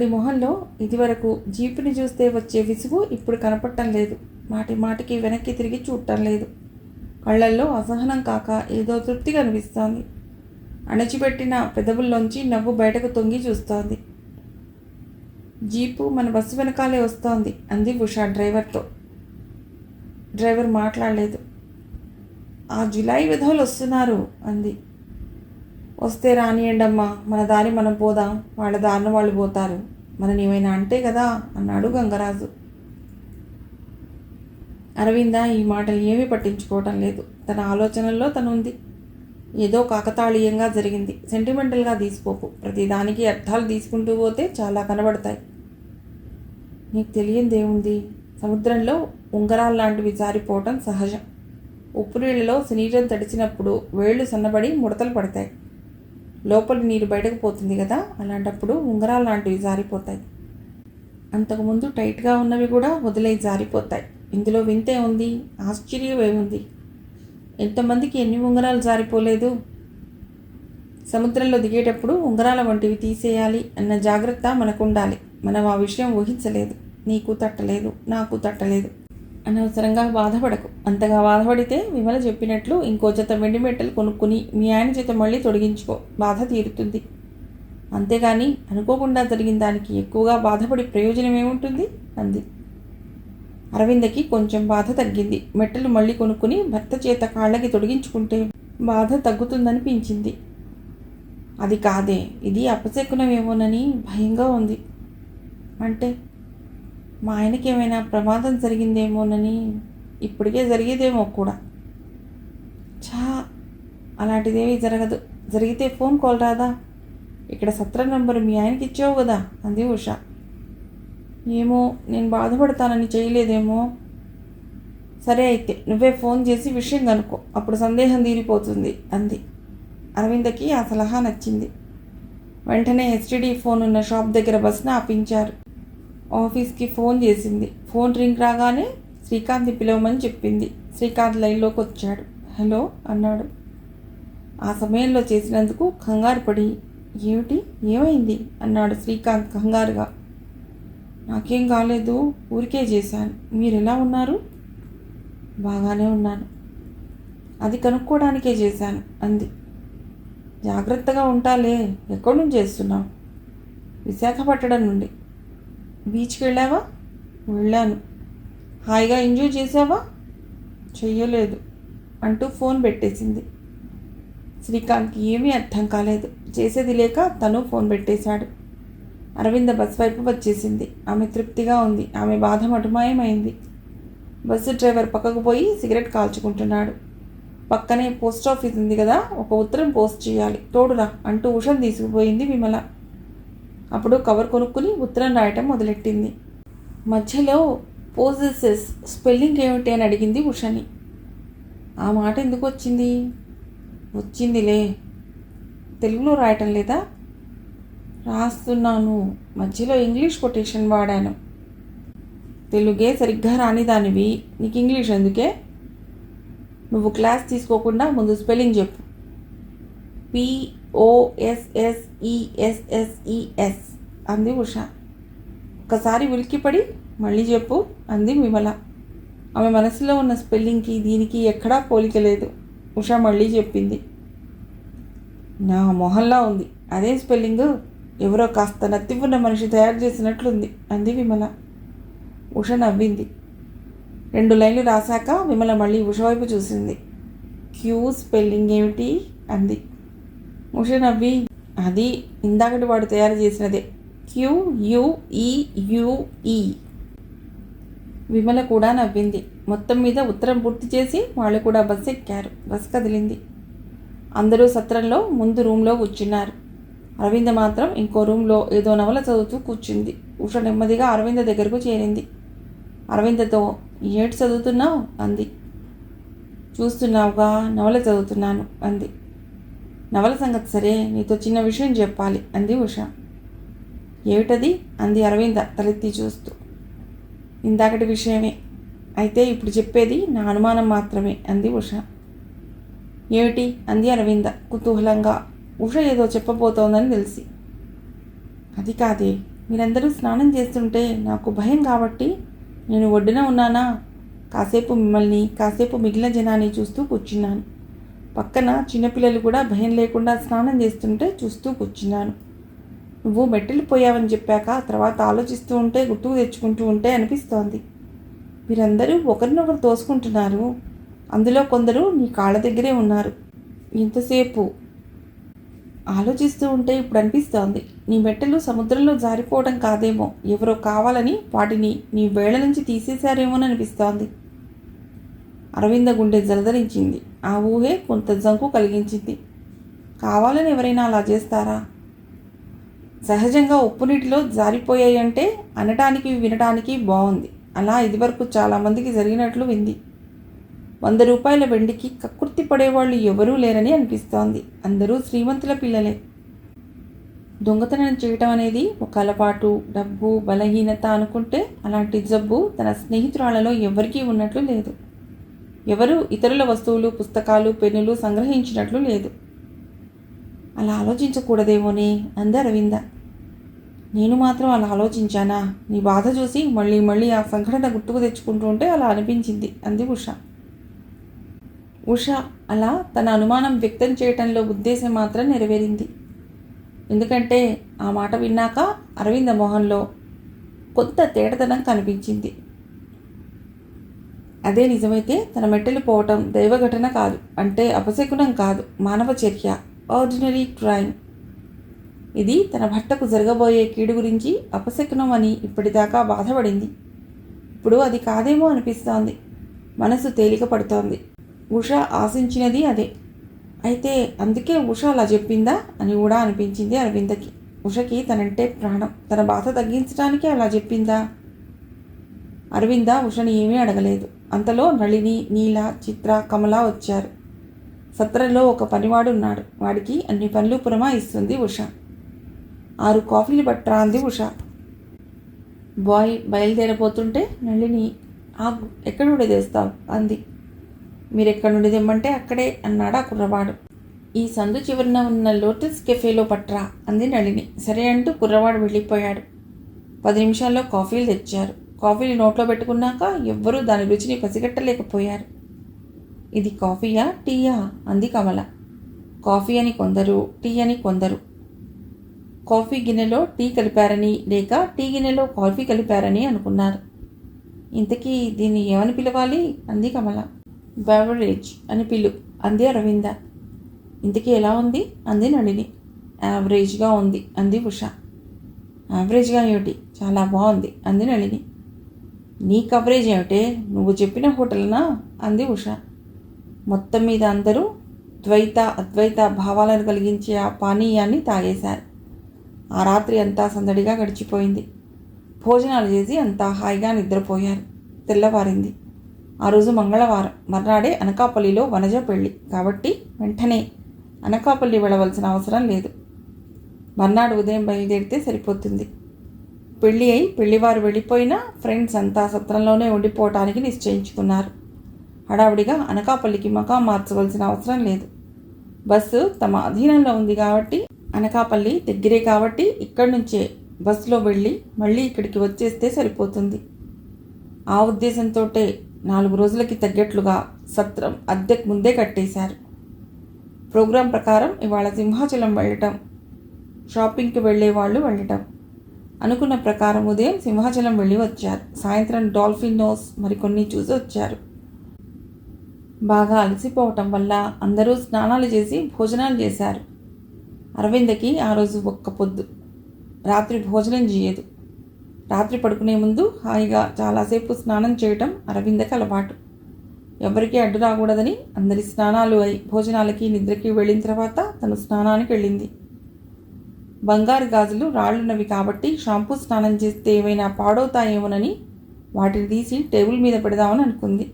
అతడి మొహంలో ఇదివరకు జీపుని చూస్తే వచ్చే విసుగు ఇప్పుడు కనపడటం లేదు. మాటి మాటికి వెనక్కి తిరిగి చూడటం లేదు. కళ్ళల్లో అసహనం కాక ఏదో తృప్తి కనిపిస్తోంది. అణచిపెట్టిన పెదవుల్లోంచి నవ్వు బయటకు తొంగి చూస్తోంది. జీపు మన బస్సు వెనకాలే వస్తోంది అంది ఉషా డ్రైవర్తో. డ్రైవర్ మాట్లాడలేదు. ఆ జులై విధవులు వస్తున్నారు అంది. వస్తే రానియండమ్మా, మన దారి మనం పోదాం, వాళ్ళ దారిన వాళ్ళు పోతారు, మనని ఏమైనా అంటే కదా అన్నాడు గంగరాజు. అరవింద ఈ మాటలు ఏమీ పట్టించుకోవటం లేదు. తన ఆలోచనల్లో తనుంది. ఏదో కాకతాళీయంగా జరిగింది, సెంటిమెంటల్గా తీసుకోకు. ప్రతిదానికి అర్థాలు తీసుకుంటూ పోతే చాలా కనబడతాయి. నీకు తెలియందేముంది, సముద్రంలో ఉంగరాలు లాంటివి జారిపోవటం సహజం. ఉప్పు నీళ్ళలో శరీరం తడిచినప్పుడు వేళ్ళు సన్నబడి ముడతలు పడతాయి. లోపలి నీరు బయటకు పోతుంది కదా, అలాంటప్పుడు ఉంగరాలు లాంటివి జారిపోతాయి. అంతకుముందు టైట్గా ఉన్నవి కూడా వదిలై జారిపోతాయి. ఇందులో వింతే ఉంది, ఆశ్చర్యం ఏముంది? ఎంతమందికి ఎన్ని ఉంగరాలు జారిపోలేదు? సముద్రంలో దిగేటప్పుడు ఉంగరాల వంటివి తీసేయాలి అన్న జాగ్రత్త మనకు ఉండాలి. మనం ఆ విషయం ఊహించలేదు. నీకు తట్టలేదు, నాకు తట్టలేదు. అనవసరంగా బాధపడకు. అంతగా బాధపడితే విమల చెప్పినట్లు ఇంకో జత వెండి మెట్టలు కొనుక్కుని మీ ఆయన చేత మళ్ళీ తొడిగించుకో, బాధ తీరుతుంది. అంతేగాని అనుకోకుండా జరిగిన దానికి ఎక్కువగా బాధపడి ప్రయోజనం ఏముంటుంది అంది. అరవిందకి కొంచెం బాధ తగ్గింది. మెట్టలు మళ్ళీ కొనుక్కుని భర్త చేత కాళ్ళకి తొడిగించుకుంటే బాధ తగ్గుతుందనిపించింది. అది కాదే, ఇది అపశకునమేమోనని భయంగా ఉంది. అంటే మా ఆయనకి ఏమైనా ప్రమాదం జరిగిందేమోనని. ఇప్పటికే జరిగేదేమో కూడా. ఛా, అలాంటిదేమీ జరగదు. జరిగితే ఫోన్ కాల్ రాదా? ఇక్కడ సత్రం నంబరు మీ ఆయనకి ఇచ్చావు కదా అంది ఉష. ఏమో, నేను బాధపడతానని చేయలేదేమో. సరే అయితే నువ్వే ఫోన్ చేసి విషయం కనుక్కో, అప్పుడు సందేహం తీరిపోతుంది అంది. అరవిందకి ఆ సలహా నచ్చింది. వెంటనే ఎస్టీడీ ఫోన్ ఉన్న షాప్ దగ్గర బస్సును ఆపించారు. ఆఫీస్కి ఫోన్ చేసింది. ఫోన్ రింగ్ రాగానే శ్రీకాంత్ని పిలవమని చెప్పింది. శ్రీకాంత్ లైన్లోకి వచ్చాడు. హలో అన్నాడు. ఆ సమయంలో చేసినందుకు కంగారు పడి ఏమిటి, ఏమైంది అన్నాడు శ్రీకాంత్ కంగారుగా. నాకేం కాలేదు, ఊరికే చేశాను. మీరు ఎలా ఉన్నారు? బాగానే ఉన్నాను. అది కనుక్కోవడానికే చేశాను అంది. జాగ్రత్తగా ఉంటాలే. ఎక్కడి నుంచి చేస్తున్నావు? విశాఖపట్నం నుండి. బీచ్కి వెళ్ళావా? వెళ్ళాను. హాయిగా ఎంజాయ్ చేసావా? చెయ్యలేదు అంటూ ఫోన్ పెట్టేసింది. శ్రీకాంత్కి ఏమీ అర్థం కాలేదు. చేసేది లేక తను ఫోన్ పెట్టేశాడు. అరవింద బస్ వైపు వచ్చేసింది. ఆమె తృప్తిగా ఉంది. ఆమె బాధ మటుమాయమైంది. బస్సు డ్రైవర్ పక్కకు పోయి సిగరెట్ కాల్చుకుంటున్నాడు. పక్కనే పోస్ట్ ఆఫీస్ ఉంది కదా, ఒక ఉత్తరం పోస్ట్ చేయాలి, తోడురా అంటూ ఉషను తీసుకుపోయింది విమల. అప్పుడు కవర్ కొనుక్కుని ఉత్తరం రాయటం మొదలెట్టింది. మధ్యలో పోజెసెస్ స్పెల్లింగ్ ఏమిటి అని అడిగింది ఉషని. ఆ మాట ఎందుకు వచ్చింది? వచ్చిందిలే. తెలుగులో రాయటం లేదా? రాస్తున్నాను. మధ్యలో ఇంగ్లీష్ కొటేషన్ వాడాను. తెలుగే సరిగ్గా రాని దానివి, నీకు ఇంగ్లీష్ ఎందుకే? నువ్వు క్లాస్ తీసుకోకుండా ముందు స్పెల్లింగ్ చెప్పు. POSSESSES అంది ఉష. ఒకసారి ఉలిక్కిపడి మళ్ళీ చెప్పు అంది విమల. ఆమె మనసులో ఉన్న స్పెల్లింగ్కి దీనికి ఎక్కడా పోలిక లేదు. ఉష మళ్ళీ చెప్పింది. నా మొహల్లా ఉంది అదే స్పెల్లింగు. ఎవరో కాస్త నత్తివున్న మనిషి తయారు చేసినట్లుంది అంది విమల. ఉష నవ్వింది. 2 లైన్లు రాశాక విమల మళ్ళీ ఉష వైపు చూసింది. క్యూ స్పెల్లింగ్ ఏమిటి అంది. ఉష నవ్వి, అది ఇందాకటి వాడు తయారు చేసినదే, QUEUE. విమల కూడా నవ్వింది. మొత్తం మీద ఉత్తరం పూర్తి చేసి వాళ్ళు కూడా బస్సు ఎక్కారు. బస్సు కదిలింది. అందరూ సత్రంలో ముందు రూమ్లో కూర్చున్నారు. అరవింద మాత్రం ఇంకో రూమ్లో ఏదో నవల చదువుతూ కూర్చుంది. ఉష నెమ్మదిగా అరవింద దగ్గరకు చేరింది. అరవిందతో ఏటి చదువుతున్నావు అంది. చూస్తున్నావుగా, నవల చదువుతున్నాను అంది. నవల సంగతి సరే, నీతో చిన్న విషయం చెప్పాలి అంది ఉష. ఏమిటది అంది అరవింద తలెత్తి చూస్తూ. ఇందాకటి విషయమే. అయితే ఇప్పుడు చెప్పేది నా అనుమానం మాత్రమే అంది ఉష. ఏమిటి అంది అరవింద కుతూహలంగా. ఉష ఏదో చెప్పబోతోందని తెలిసి. అది కాదే, మీరందరూ స్నానం చేస్తుంటే నాకు భయం కాబట్టి నేను ఒడ్డున ఉన్నానా, కాసేపు మిమ్మల్ని కాసేపు మిగిలిన జనాన్ని చూస్తూ కూర్చున్నాను. పక్కన చిన్నపిల్లలు కూడా భయం లేకుండా స్నానం చేస్తుంటే చూస్తూ కూర్చున్నాను. నువ్వు మెట్టెలు పోయావని చెప్పాక తర్వాత ఆలోచిస్తూ ఉంటే గుర్తుకు తెచ్చుకుంటూ ఉంటే అనిపిస్తోంది. మీరందరూ ఒకరినొకరు తోసుకుంటున్నారు. అందులో కొందరు నీ కాళ్ళ దగ్గరే ఉన్నారు. ఇంతసేపు ఆలోచిస్తూ ఉంటే ఇప్పుడు అనిపిస్తోంది, నీ మెట్టెలు సముద్రంలో జారిపోవడం కాదేమో, ఎవరో కావాలని వాటిని నీ వేళ్ల నుంచి తీసేశారేమోనని అనిపిస్తోంది. అరవింద గుండె జలధరించింది. ఆ ఊహే కొంత జంకు కలిగించింది. కావాలని ఎవరైనా అలా చేస్తారా? సహజంగా ఉప్పు నీటిలో జారిపోయాయంటే అనటానికి వినటానికి బాగుంది. అలా ఇదివరకు చాలామందికి జరిగినట్లు వింది. 100 రూపాయల వెండికి కక్కుర్తి పడేవాళ్ళు ఎవరూ లేరని అనిపిస్తోంది. అందరూ శ్రీమంతుల పిల్లలే. దొంగతనం చేయటం అనేది ఒక అలవాటు, డబ్బు, బలహీనత అనుకుంటే అలాంటి జబ్బు తన స్నేహితురాళ్లలో ఎవరికీ ఉన్నట్లు లేదు. ఎవరూ ఇతరుల వస్తువులు, పుస్తకాలు, పెన్నులు సంగ్రహించినట్లు లేదు. అలా ఆలోచించకూడదేమోనే అంది అరవింద. నేను మాత్రం అలా ఆలోచించానా? నీ బాధ చూసి మళ్ళీ మళ్ళీ ఆ సంఘటన గుర్తుకు తెచ్చుకుంటూ ఉంటే అలా అనిపించింది అంది ఉష. ఉష అలా తన అనుమానం వ్యక్తం చేయటంలో ఉద్దేశం మాత్రం నెరవేరింది. ఎందుకంటే ఆ మాట విన్నాక అరవింద మొహంలో కొంత తేటతనం కనిపించింది. అదే నిజమైతే తన మెట్టెలు పోవటం దైవఘటన కాదు, అంటే అపశకునం కాదు, మానవ చర్య, ఆర్డినరీ క్రైమ్. ఇది తన భర్తకు జరగబోయే కీడు గురించి అపశకునం అని ఇప్పటిదాకా బాధపడింది. ఇప్పుడు అది కాదేమో అనిపిస్తోంది. మనసు తేలిక పడుతోంది. ఉష ఆశించినది అదే. అయితే అందుకే ఉష అలా చెప్పిందా అని కూడా అనిపించింది అరవిందకి. ఉషకి తనంటే ప్రాణం. తన బాధ తగ్గించడానికి అలా చెప్పిందా? అరవింద ఉషని ఏమీ అడగలేదు. అంతలో నళిని, నీల, చిత్ర, కమల వచ్చారు. సత్రంలో ఒక పనివాడు ఉన్నాడు. వాడికి అన్ని పనులు పురమాయిస్తుంది ఉష. 6 కాఫీలు పట్టరా అంది ఉష. బాయ్ బయలుదేరబోతుంటే నళిని, ఆగు, ఎక్కడి నుండి తెస్తావు అంది. మీరెక్కడి నుండి తెమ్మంటే అక్కడే అన్నాడు ఆ కుర్రవాడు. ఈ సందు చివరిన ఉన్న లోటస్ కెఫేలో పట్రా అంది నళిని. సరే అంటూ కుర్రవాడు వెళ్ళిపోయాడు. 10 నిమిషాల్లో కాఫీలు తెచ్చారు. కాఫీలు నోట్లో పెట్టుకున్నాక ఎవ్వరూ దాని రుచిని పసిగట్టలేకపోయారు. ఇది కాఫీయా, టీయా అంది కమల. కాఫీ అని కొందరు, టీ అని కొందరు. కాఫీ గిన్నెలో టీ కలిపారని లేక టీ గిన్నెలో కాఫీ కలిపారని అనుకున్నారు. ఇంతకీ దీన్ని ఏమని పిలవాలి అంది కమల. బెవరేజ్ అని పిలు అంది అరవింద. ఇంతకీ ఎలా ఉంది అంది నళిని. యావరేజ్గా ఉంది అంది ఉష. యావరేజ్గా ఏమిటి, చాలా బాగుంది అంది నళిని. నీ కవరేజ్ ఏమిటే, నువ్వు చెప్పిన హోటల్నా అంది ఉష. మొత్తం మీద అందరూ ద్వైత అద్వైత భావాలను కలిగించే ఆ పానీయాన్ని తాగేశారు. ఆ రాత్రి అంతా సందడిగా గడిచిపోయింది. భోజనాలు చేసి అంతా హాయిగా నిద్రపోయారు. తెల్లవారింది. ఆ రోజు మంగళవారం. మర్నాడే అనకాపల్లిలో వనజ పెళ్ళి కాబట్టి వెంటనే అనకాపల్లి వెళ్ళవలసిన అవసరం లేదు. మర్నాడు ఉదయం బయలుదేరితే సరిపోతుంది. పెళ్ళి అయి పెళ్లివారు వెళ్ళిపోయినా ఫ్రెండ్స్ అంతా సత్రంలోనే ఉండిపోవటానికి నిశ్చయించుకున్నారు. హడావిడిగా అనకాపల్లికి మకాం మార్చవలసిన అవసరం లేదు. బస్సు తమ అధీనంలో ఉంది కాబట్టి, అనకాపల్లి దగ్గరే కాబట్టి ఇక్కడి నుంచే బస్సులో వెళ్ళి మళ్ళీ ఇక్కడికి వచ్చేస్తే సరిపోతుంది. ఆ ఉద్దేశంతో 4 రోజులకి తగ్గట్లుగా సత్రం అద్దెకు ముందే కట్టేశారు. ప్రోగ్రాం ప్రకారం ఇవాళ సింహాచలం వెళ్ళటం, షాపింగ్కి వెళ్ళేవాళ్ళు వెళ్ళటం. అనుకున్న ప్రకారం ఉదయం సింహాచలం వెళ్ళి వచ్చారు. సాయంత్రం డాల్ఫిన్ నోస్ మరికొన్ని చూసి వచ్చారు. బాగా అలసిపోవటం వల్ల అందరూ స్నానాలు చేసి భోజనాలు చేశారు. అరవిందకి ఆ రోజు ఒక్క పొద్దు. రాత్రి భోజనం చేయదు. రాత్రి పడుకునే ముందు హాయిగా చాలాసేపు స్నానం చేయటం అరవిందకి అలవాటు. ఎవరికీ అడ్డు రాకూడదని అందరి స్నానాలు అయి భోజనాలకి నిద్రకి వెళ్ళిన తర్వాత తను స్నానానికి వెళ్ళింది. బంగారు గాజులు రాళ్లున్నవి కాబట్టి షాంపూ స్నానం చేస్తే ఏమైనా పాడవుతాయేమోనని వాటిని తీసి టేబుల్ మీద పెడదామని అనుకుంది.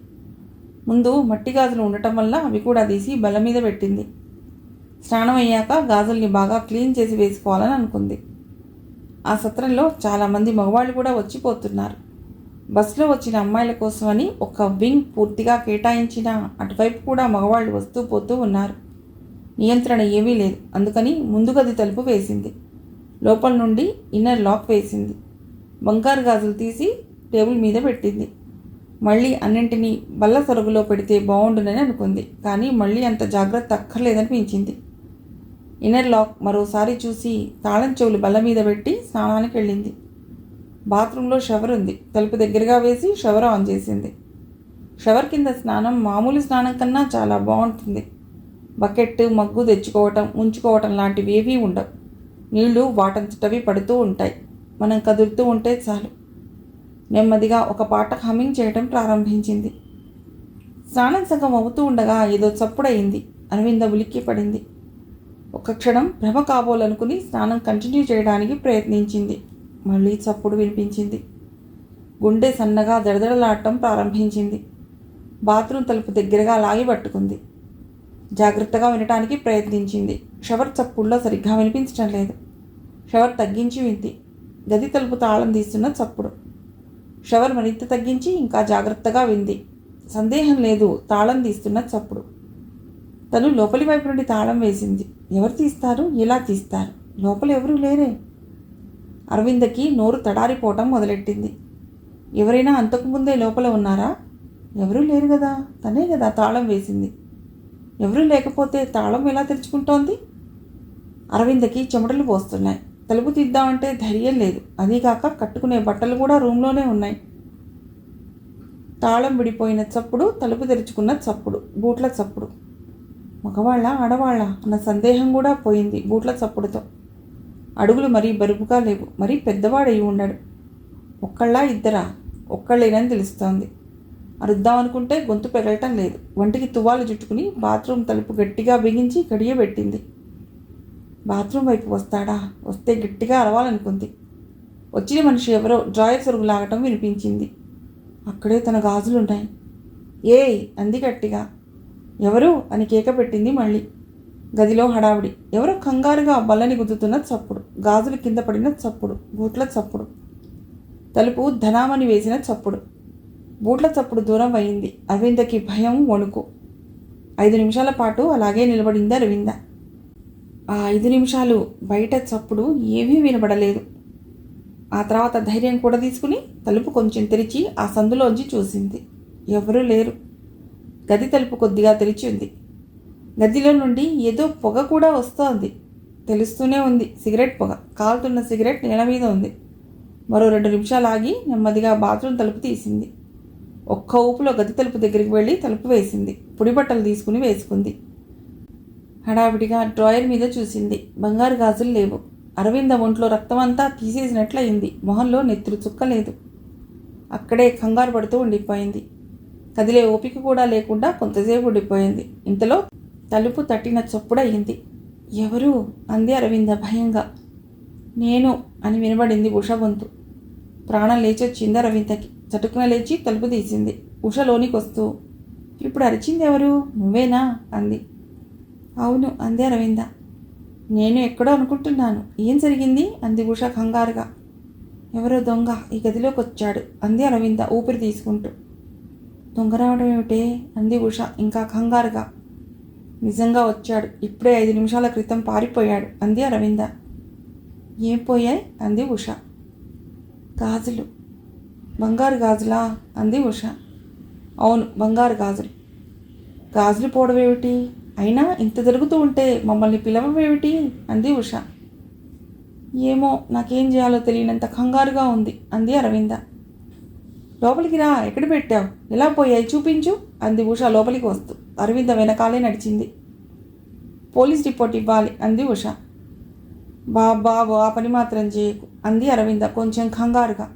ముందు మట్టి గాజులు ఉండటం వల్ల అవి కూడా తీసి బల్ల మీద పెట్టింది. స్నానం అయ్యాక గాజుల్ని బాగా క్లీన్ చేసి వేసుకోవాలని అనుకుంది. ఆ సత్రంలో చాలామంది మగవాళ్ళు కూడా వచ్చిపోతున్నారు. బస్సులో వచ్చిన అమ్మాయిల కోసమని ఒక వింగ్ పూర్తిగా కేటాయించిన అటువైపు కూడా మగవాళ్ళు వస్తూ పోతూ ఉన్నారు. నియంత్రణ ఏమీ లేదు. అందుకని ముందు గది తలుపు వేసింది. లోపల నుండి ఇన్నర్ లాక్ వేసింది. బంగారు గాజులు తీసి టేబుల్ మీద పెట్టింది. మళ్ళీ అన్నింటినీ బల్ల సొరుగులో పెడితే బాగుండునని అనుకుంది. కానీ మళ్ళీ అంత జాగ్రత్త అక్కర్లేదనిపించింది. ఇన్నర్ లాక్ మరోసారి చూసి తాళం చెవులు బల్ల మీద పెట్టి స్నానానికి వెళ్ళింది. బాత్రూంలో షవర్ ఉంది. తలుపు దగ్గరగా వేసి షవర్ ఆన్ చేసింది. షవర్ కింద స్నానం మామూలు స్నానం కన్నా చాలా బాగుంటుంది. బకెట్, మగ్గు తెచ్చుకోవటం, ఉంచుకోవటం లాంటివి ఏవీ ఉండవు. నీళ్లు వాటంతటవి పడుతూ ఉంటాయి. మనం కదులుతూ ఉంటే చాలు. నెమ్మదిగా ఒక పాట హమ్మింగ్ చేయటం ప్రారంభించింది. స్నానం సగం అవుతూ ఉండగా ఏదో చప్పుడయింది. అరవింద ఉలిక్కి పడింది. ఒక క్షణం భ్రమ కాబోలనుకుని స్నానం కంటిన్యూ చేయడానికి ప్రయత్నించింది. మళ్ళీ చప్పుడు వినిపించింది. గుండె సన్నగా దడదడలాడటం ప్రారంభించింది. బాత్రూమ్ తలుపు దగ్గరగా లాగి పట్టుకుంది. జాగ్రత్తగా వినటానికి ప్రయత్నించింది. షవర్ చప్పుడులో సరిగ్గా వినిపించడం లేదు. షవర్ తగ్గించి వింది. గది తలుపు తాళం తీస్తున్న చప్పుడు. షవర్ మరింత తగ్గించి ఇంకా జాగ్రత్తగా వింది. సందేహం లేదు, తాళం తీస్తున్న చప్పుడు. తను లోపలి వైపు నుండి తాళం వేసింది. ఎవరు తీస్తారు? ఎలా తీస్తారు? లోపల ఎవరూ లేరే. అరవిందకి నోరు తడారిపోవటం మొదలెట్టింది. ఎవరైనా అంతకుముందే లోపల ఉన్నారా? ఎవరూ లేరు కదా, తనే కదా తాళం వేసింది. ఎవరూ లేకపోతే తాళం ఎలా తెరుచుకుంటోంది? అరవిందకి చెమటలు పోస్తున్నాయి. తలుపు తీద్దామంటే ధైర్యం లేదు. అదీగాక కట్టుకునే బట్టలు కూడా రూమ్లోనే ఉన్నాయి. తాళం విడిపోయిన చప్పుడు, తలుపు తెరుచుకున్న చప్పుడు, బూట్ల చప్పుడు. మగవాళ్ళ ఆడవాళ్ళ అన్న సందేహం కూడా పోయింది బూట్ల చప్పుడుతో. అడుగులు మరీ బరువుగా లేవు. మరీ పెద్దవాడయి ఉన్నాడు. ఒక్కళ్ళా ఇద్దరా? ఒక్కళ్ళేనని తెలుస్తోంది. అరుద్దామనుకుంటే గొంతు పెగలటం లేదు. వంటికి తువ్వాలు జుట్టుకుని బాత్రూమ్ తలుపు గట్టిగా బిగించి గడియబెట్టింది. బాత్రూమ్ వైపు వస్తాడా? వస్తే గట్టిగా అరవాలనుకుంది. వచ్చిన మనిషి ఎవరో డ్రాయర్ సొరుగు లాగటం వినిపించింది. అక్కడే తన గాజులున్నాయి. ఏయ్ అంది గట్టిగా. ఎవరు అని కేక పెట్టింది మళ్ళీ. గదిలో హడావిడి. ఎవరో కంగారుగా బల్లని గుద్దుతున్న చప్పుడు, గాజులు కింద పడిన చప్పుడు, బూట్ల చప్పుడు. తలుపు ధనామని వేసిన చప్పుడు. బూట్ల చప్పుడు దూరం అయింది. అరవిందకి భయం, వణుకు. 5 నిమిషాల పాటు అలాగే నిలబడింది అరవింద. ఆ 5 నిమిషాలు బయట చప్పుడు ఏమీ వినబడలేదు. ఆ తర్వాత ధైర్యం కూడా తీసుకుని తలుపు కొంచెం తెరిచి ఆ సందులోంచి చూసింది. ఎవరూ లేరు. గది తలుపు కొద్దిగా తెరిచి ఉంది. గదిలో నుండి ఏదో పొగ కూడా వస్తోంది. తెలుస్తూనే ఉంది. సిగరెట్ పొగ. కాలుతున్న సిగరెట్ నేల మీద ఉంది. మరో 2 నిమిషాలు ఆగి నెమ్మదిగా బాత్రూమ్ తలుపు తీసింది. ఒక్క ఊపులో గది తలుపు దగ్గరికి వెళ్ళి తలుపు వేసింది. పొడి బట్టలు తీసుకుని వేసుకుంది. హడావిడిగా డ్రాయర్ మీద చూసింది. బంగారు గాజులు లేవు. అరవింద ఒంట్లో రక్తమంతా తీసేసినట్లయింది. మొహంలో నెత్తురు చుక్క లేదు. అక్కడే కంగారు పడుతూ ఉండిపోయింది. కదిలే ఓపిక కూడా లేకుండా కొంతసేపు ఉండిపోయింది. ఇంతలో తలుపు తట్టిన చప్పుడయింది. ఎవరు? అంది అరవింద భయంగా. నేను అని వినబడింది ఉష గొంతు. ప్రాణం లేచొచ్చింది అరవిందకి. చటుకున లేచి తలుపు తీసింది. ఉష లోనికి వస్తూ, ఇప్పుడు అరిచింది ఎవరు? నువ్వేనా? అంది. అవును అంది అరవింద. నేను ఎక్కడో అనుకుంటున్నాను. ఏం జరిగింది? అంది ఉష కంగారుగా. ఎవరో దొంగ ఈ గదిలోకి వచ్చాడు అంది అరవింద ఊపిరి తీసుకుంటూ. దొంగ రావడం ఏమిటే? అంది ఉష ఇంకా కంగారుగా. నిజంగా వచ్చాడు. ఇప్పుడే 5 నిమిషాల క్రితం పారిపోయాడు అంది అరవింద. ఏం పోయాయి? అంది ఉష. గాజులు. బంగారు గాజులా? అంది ఉష. అవును, బంగారు గాజులు. గాజులు పోవడమేమిటి? అయినా ఇంత జరుగుతూ ఉంటే మమ్మల్ని పిలవమేమిటి? అంది ఉష. ఏమో, నాకేం చేయాలో తెలియనంత కంగారుగా ఉంది అంది అరవింద. లోపలికి రా. ఎక్కడ పెట్టావు? ఎలా పోయాయి చూపించు అంది ఉష లోపలికి వస్తూ. అరవింద వెనకాలే నడిచింది. పోలీస్ రిపోర్ట్ ఇవ్వాలి అంది ఉష. బాబు ఆ పని మాత్రం చేయకు అంది అరవింద కొంచెం కంగారుగా.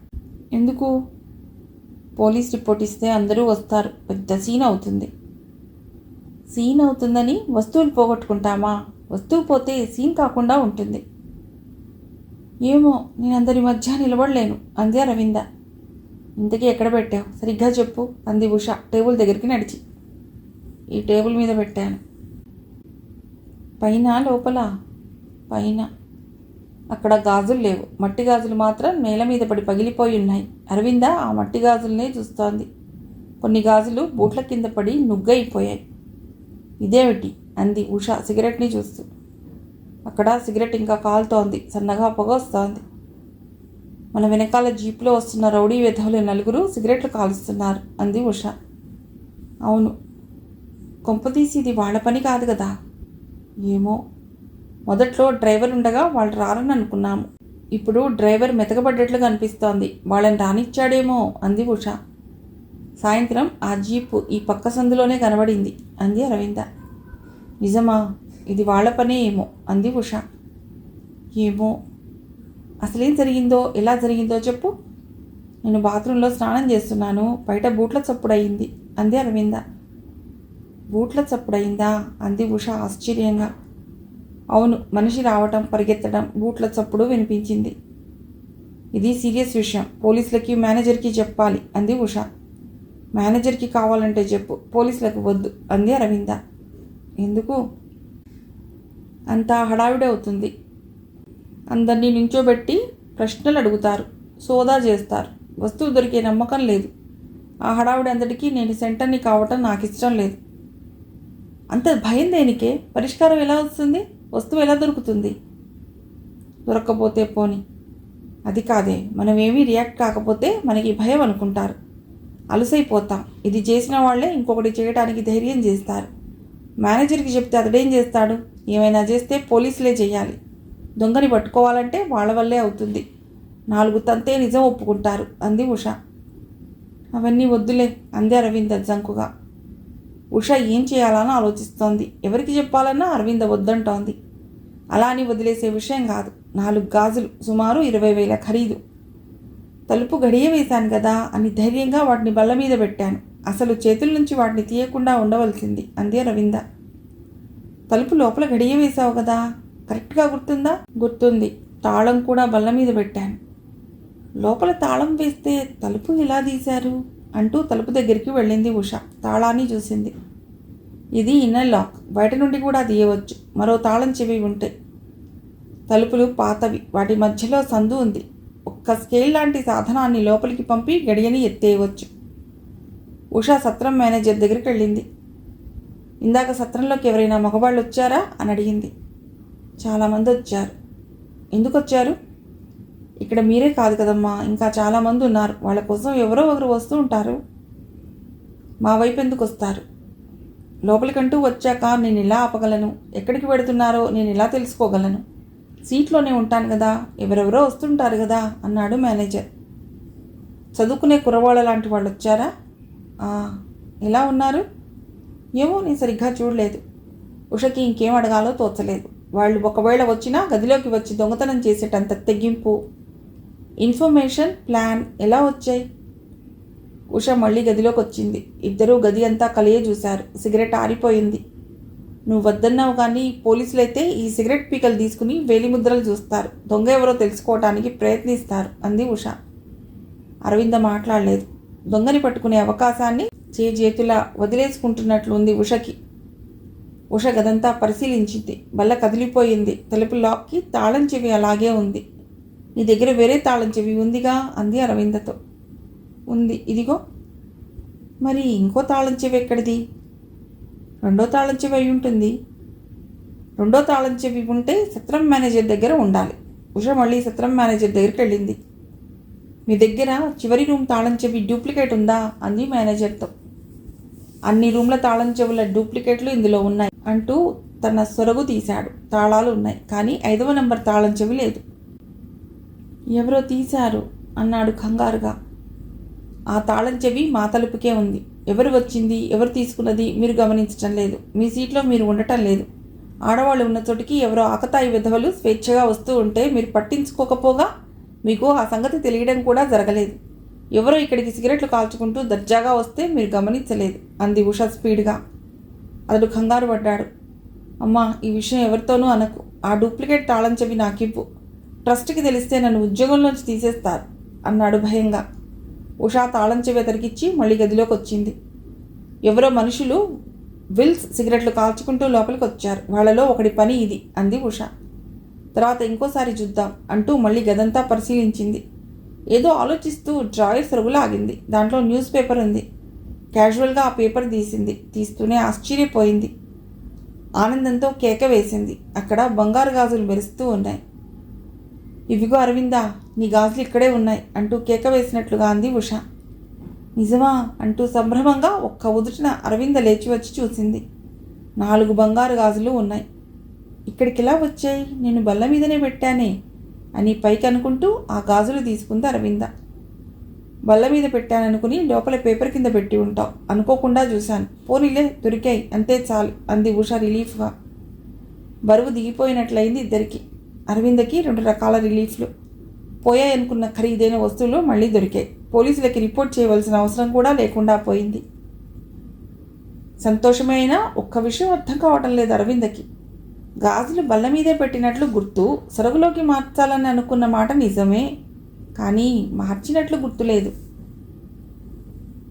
ఎందుకు? పోలీస్ రిపోర్ట్ ఇస్తే అందరూ వస్తారు. పెద్ద సీన్ అవుతుంది. సీన్ అవుతుందని వస్తువులు పోగొట్టుకుంటామా? వస్తువు పోతే సీన్ కాకుండా ఉంటుంది. ఏమో, నేను అందరి మధ్య నిలబడలేను అంది అరవింద. ఇంతకీ ఎక్కడ పెట్టావు? సరిగ్గా చెప్పు అంది ఉష టేబుల్ దగ్గరికి నడిచి. ఈ టేబుల్ మీద పెట్టాను. పైన లోపల? పైన. అక్కడ గాజులు లేవు. మట్టి గాజులు మాత్రం నేల మీద పడి పగిలిపోయి ఉన్నాయి. అరవింద ఆ మట్టి గాజులనే చూస్తోంది. కొన్ని గాజులు బూట్ల కింద పడి నుగ్గైపోయాయి. ఇదేమిటి? అంది ఉష సిగరెట్ని చూస్తూ. అక్కడ సిగరెట్ ఇంకా కాలుతోంది. సన్నగా పొగ వస్తోంది. మన వెనకాల జీపులో వస్తున్న రౌడీ వెధవులు 4 సిగరెట్లు కాలుస్తున్నారు అంది ఉష. అవును. కొంపతీసి ఇది వాళ్ళ పని కాదు కదా? ఏమో. మొదట్లో డ్రైవర్ ఉండగా వాళ్ళు రారని అనుకున్నాము. ఇప్పుడు డ్రైవర్ మెతకబడ్డట్లుగా అనిపిస్తోంది. వాళ్ళని రానిచ్చాడేమో అంది ఉష. సాయంత్రం ఆ జీపు ఈ పక్క సందులోనే కనబడింది అంది అరవింద. నిజమా? ఇది వాళ్ళ పనే ఏమో అంది ఉష. ఏమో. అసలేం జరిగిందో, ఎలా జరిగిందో చెప్పు. నేను బాత్రూంలో స్నానం చేస్తున్నాను. బయట బూట్ల చప్పుడయింది అంది అరవింద. బూట్ల చప్పుడయిందా అంది ఉష ఆశ్చర్యంగా. అవును, మనిషి రావటం, పరిగెత్తడం, బూట్ల చప్పుడు వినిపించింది. ఇది సీరియస్ విషయం. పోలీసులకి, మేనేజర్కి చెప్పాలి అంది ఉష. మేనేజర్కి కావాలంటే చెప్పు, పోలీసులకు వద్దు అంది అరవింద. ఎందుకు? అంతా హడావిడి అవుతుంది. అందరినీ నించోబెట్టి ప్రశ్నలు అడుగుతారు, సోదా చేస్తారు. వస్తువు దొరికే నమ్మకం లేదు. ఆ హడావిడి అంతటికీ నేను సెంటర్ని కావటం నాకు ఇష్టం లేదు. అంత భయం దేనికే? పరిష్కారం ఎలా వస్తుంది? వస్తువు ఎలా దొరుకుతుంది? దొరక్కపోతే పోని. అది కాదే, మనం ఏమీ రియాక్ట్ కాకపోతే మనకి భయం అనుకుంటారు. అలసైపోతాం. ఇది చేసిన వాళ్లే ఇంకొకటి చేయడానికి ధైర్యం చేస్తారు. మేనేజర్కి చెప్తే అతడేం చేస్తాడు? ఏమైనా చేస్తే పోలీసులే చేయాలి. దొంగని పట్టుకోవాలంటే వాళ్ళ వల్లే అవుతుంది. 4 తంతే నిజం ఒప్పుకుంటారు అంది ఉష. అవన్నీ వద్దులే అంది అరవింద జంకుగా. ఉష ఏం చేయాలని ఆలోచిస్తోంది. ఎవరికి చెప్పాలన్నా అరవింద వద్దంటోంది. అలా అని వదిలేసే విషయం కాదు. 4 గాజులు, సుమారు 20,000 ఖరీదు. తలుపు గడియ వేశాను కదా అని ధైర్యంగా వాటిని బల్ల మీద పెట్టాను. అసలు చేతుల నుంచి వాటిని తీయకుండా ఉండవలసింది అంది అరవింద. తలుపు లోపల గడియ వేశావు కదా, కరెక్ట్గా గుర్తుందా? గుర్తుంది. తాళం కూడా బల్ల మీద పెట్టాను. లోపల తాళం వేస్తే తలుపు ఎలా తీశారు అంటూ తలుపు దగ్గరికి వెళ్ళింది ఉష. తాళాన్ని చూసింది. ఇది ఇన్నర్ లాక్. బయట నుండి కూడా తీయవచ్చు. మరో తాళం చెవి ఉంటే. తలుపులు పాతవి. వాటి మధ్యలో సందు ఉంది. ఒక్క స్కేల్ లాంటి సాధనాన్ని లోపలికి పంపి గడియని ఎత్తేయవచ్చు. ఉష సత్రం మేనేజర్ దగ్గరికి వెళ్ళింది. ఇందాక సత్రంలోకి ఎవరైనా మగవాళ్ళు వచ్చారా అని అడిగింది. చాలామంది వచ్చారు. ఎందుకు వచ్చారు? ఇక్కడ మీరే కాదు కదమ్మా, ఇంకా చాలామంది ఉన్నారు. వాళ్ళ కోసం ఎవరో ఒకరు వస్తూ ఉంటారు. మా వైపు ఎందుకు వస్తారు? లోపలికంటూ వచ్చాక నేను ఎలా ఆపగలను? ఎక్కడికి వెడుతున్నారో నేను ఎలా తెలుసుకోగలను? సీట్లోనే ఉంటాను కదా, ఎవరెవరో వస్తుంటారు కదా అన్నాడు మేనేజర్. చదువుకునే కుర్రవాళ్ళ లాంటి వాళ్ళు వచ్చారా? ఎలా ఉన్నారు? ఏమో, నేను సరిగ్గా చూడలేదు. ఉషకి ఇంకేం అడగాలో తోచలేదు. వాళ్ళు ఒకవేళ వచ్చినా గదిలోకి వచ్చి దొంగతనం చేసేటంత తెగింపు, ఇన్ఫర్మేషన్, ప్లాన్ ఎలా వచ్చాయి? ఉష మళ్ళీ గదిలోకి వచ్చింది. ఇద్దరూ గది అంతా కలియే చూశారు. సిగరెట్ ఆరిపోయింది. నువ్వు వద్దన్నావు కానీ పోలీసులైతే ఈ సిగరెట్ పీకలు తీసుకుని వేలిముద్రలు చూస్తారు. దొంగ ఎవరో తెలుసుకోవటానికి ప్రయత్నిస్తారు అంది ఉష. అరవింద మాట్లాడలేదు. దొంగని పట్టుకునే అవకాశాన్ని చేతులా వదిలేసుకుంటున్నట్లు ఉంది ఉషకి. ఉష గదంతా పరిశీలించింది. బల్ల కదిలిపోయింది. తలుపు లాక్కి తాళం చెవి అలాగే ఉంది. నీ దగ్గర వేరే తాళం చెవి ఉందిగా అంది అరవిందతో. ఉంది, ఇదిగో. మరి ఇంకో తాళం చెవి ఎక్కడిది? 2వ తాళం చెవి అయి ఉంటుంది. 2వ తాళం చెవి ఉంటే సత్రం మేనేజర్ దగ్గర ఉండాలి. ఉష మళ్ళీ సత్రం మేనేజర్ దగ్గరికి వెళ్ళింది. మీ దగ్గర చివరి రూమ్ తాళం చెవి డూప్లికేట్ ఉందా అంది మేనేజర్తో. అన్ని రూమ్ల తాళం చెవుల డూప్లికేట్లు ఇందులో ఉన్నాయి అంటూ తన సొరగు తీశాడు. తాళాలు ఉన్నాయి, కానీ 5వ నెంబర్ తాళం చెవి లేదు. ఎవరో తీశారు అన్నాడు కంగారుగా. ఆ తాళం చెవి మా తలుపుకే ఉంది. ఎవరు వచ్చింది, ఎవరు తీసుకున్నది మీరు గమనించటం లేదు. మీ సీట్లో మీరు ఉండటం లేదు. ఆడవాళ్ళు ఉన్న చోటికి ఎవరో ఆకతాయి విధవలు స్వేచ్ఛగా వస్తూ ఉంటే మీరు పట్టించుకోకపోగా మీకు ఆ సంగతి తెలియడం కూడా జరగలేదు. ఎవరో ఇక్కడికి సిగరెట్లు కాల్చుకుంటూ దర్జాగా వస్తే మీరు గమనించలేదు అంది ఉష స్పీడ్గా. అతడు కంగారు పడ్డాడు. అమ్మా, ఈ విషయం ఎవరితోనూ అనకు. ఆ డూప్లికేట్ తాళం చెవి నాకివ్వు. ట్రస్ట్కి తెలిస్తే నన్ను ఉద్యోగంలోంచి తీసేస్తారు అన్నాడు భయంగా. ఉషా తాళం చెవి అతనికిచ్చి మళ్ళీ గదిలోకి వచ్చింది. ఎవరో మనుషులు విల్స్ సిగరెట్లు కాల్చుకుంటూ లోపలికి వచ్చారు. వాళ్ళలో ఒకడి పని ఇది అంది ఉష. తర్వాత ఇంకోసారి చూద్దాం అంటూ మళ్ళీ గదంతా పరిశీలించింది. ఏదో ఆలోచిస్తూ డ్రాయర్ సరుగులో ఆగింది. దాంట్లో న్యూస్ పేపర్ ఉంది. క్యాజువల్గా ఆ పేపర్ తీసింది. తీస్తూనే ఆశ్చర్యపోయింది. ఆనందంతో కేక వేసింది. అక్కడ బంగారు గాజులు మెరుస్తూ ఉన్నాయి. ఇవిగో అరవిందా, నీ గాజులు ఇక్కడే ఉన్నాయి అంటూ కేక వేసినట్లుగా అంది ఉష. నిజమా అంటూ సంభ్రమంగా ఒక్క ఉదుటిన అరవింద లేచి వచ్చి చూసింది. 4 బంగారు గాజులు ఉన్నాయి. ఇక్కడికిలా వచ్చాయి, నేను బల్ల మీదనే పెట్టానే అని పైకి అనుకుంటూ ఆ గాజులు తీసుకుంది అరవింద. బల్ల మీద పెట్టాననుకుని లోపల పేపర్ కింద పెట్టి ఉంటావు, అనుకోకుండా చూశాను. పోనీలే, దొరికాయి, అంతే చాలు అంది ఉష రిలీఫ్గా. బరువు దిగిపోయినట్లయింది ఇద్దరికి. అరవిందకి 2 రకాల రిలీఫ్లు. పోయాయనుకున్న ఖరీదైన వస్తువులు మళ్ళీ దొరికాయి. పోలీసులకి రిపోర్ట్ చేయవలసిన అవసరం కూడా లేకుండా పోయింది. సంతోషమే అయినా ఒక్క విషయం అర్థం కావటం లేదు అరవిందకి. గాజులు బల్ల మీదే పెట్టినట్లు గుర్తు, సరుగులోకి మార్చాలని అనుకున్న మాట నిజమే, కానీ మార్చినట్లు గుర్తులేదు.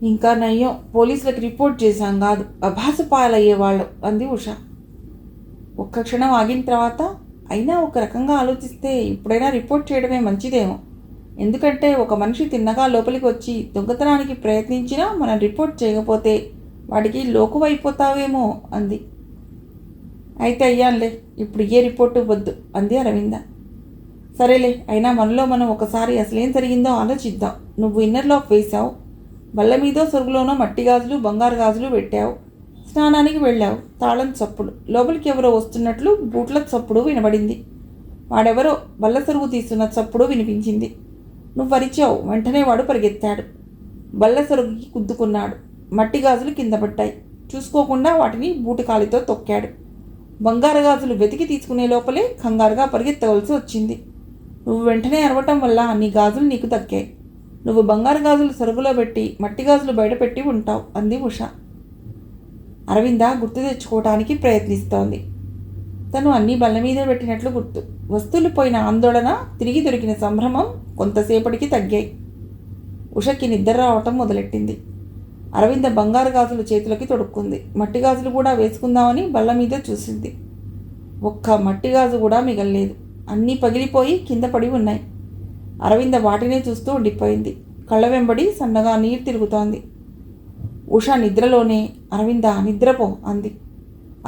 ఇంకా నయ్యం, పోలీసులకు రిపోర్ట్ చేశాం కాదు, అభాసు పాలయ్యేవాళ్ళు అంది ఉష. ఒక్క క్షణం ఆగిన తర్వాత, అయినా ఒక రకంగా ఆలోచిస్తే ఇప్పుడైనా రిపోర్ట్ చేయడమే మంచిదేమో. ఎందుకంటే ఒక మనిషి తిన్నగా లోపలికి వచ్చి దొంగతనానికి ప్రయత్నించినా మనం రిపోర్ట్ చేయకపోతే వాడికి లోకువైపోతావేమో అంది. అయితే అయ్యానులే, ఇప్పుడు ఏ రిపోర్టు వద్దు అంది అరవింద. సరేలే, అయినా మనలో మనం ఒకసారి అసలేం జరిగిందో ఆలోచిద్దాం. నువ్వు ఇన్నర్ లాక్ వేశావు, బల్ల మీదో సొరుగులోనో మట్టి గాజులు బంగారు గాజులు పెట్టావు, స్నానానికి వెళ్ళావు. తాళం చప్పుడు, లోపలికి ఎవరో వస్తున్నట్లు బూట్ల చప్పుడు వినబడింది. వాడెవరో బల్ల సరుగు తీస్తున్న చప్పుడు వినిపించింది. నువ్వు అరిచావు, వెంటనే వాడు పరిగెత్తాడు. బల్ల సరుగుకి గుద్దుకున్నాడు. మట్టి గాజులు కింద పడ్డాయి. చూసుకోకుండా వాటిని బూటకాలితో తొక్కాడు. బంగారు గాజులు వెతికి తీసుకునే లోపలే కంగారుగా పరిగెత్తవలసి వచ్చింది. నువ్వు వెంటనే అరవటం వల్ల నీ గాజులు నీకు దక్కాయి. నువ్వు బంగారు గాజులు సరుగులో పెట్టి మట్టి గాజులు బయట పెట్టి ఉంటావు అంది ఉష. అరవింద గుర్తు తెచ్చుకోవటానికి ప్రయత్నిస్తోంది. తను అన్నీ బల్ల మీదే పెట్టినట్లు గుర్తు. వస్తువులు పోయిన ఆందోళన, తిరిగి దొరికిన సంభ్రమం కొంతసేపటికి తగ్గాయి. ఉషకి నిద్ర రావటం మొదలెట్టింది. అరవింద బంగారు గాజులు చేతులకి తొడుక్కుంది. మట్టి గాజులు కూడా వేసుకుందామని బల్ల మీద చూసింది. ఒక్క మట్టి గాజు కూడా మిగల్లేదు. అన్నీ పగిలిపోయి కింద పడి ఉన్నాయి. అరవింద వాటినే చూస్తూ ఉండిపోయింది. కళ్ళ వెంబడి సన్నగా నీరు తిరుగుతోంది. ఉష నిద్రలోనే అరవింద నిద్రపో అంది.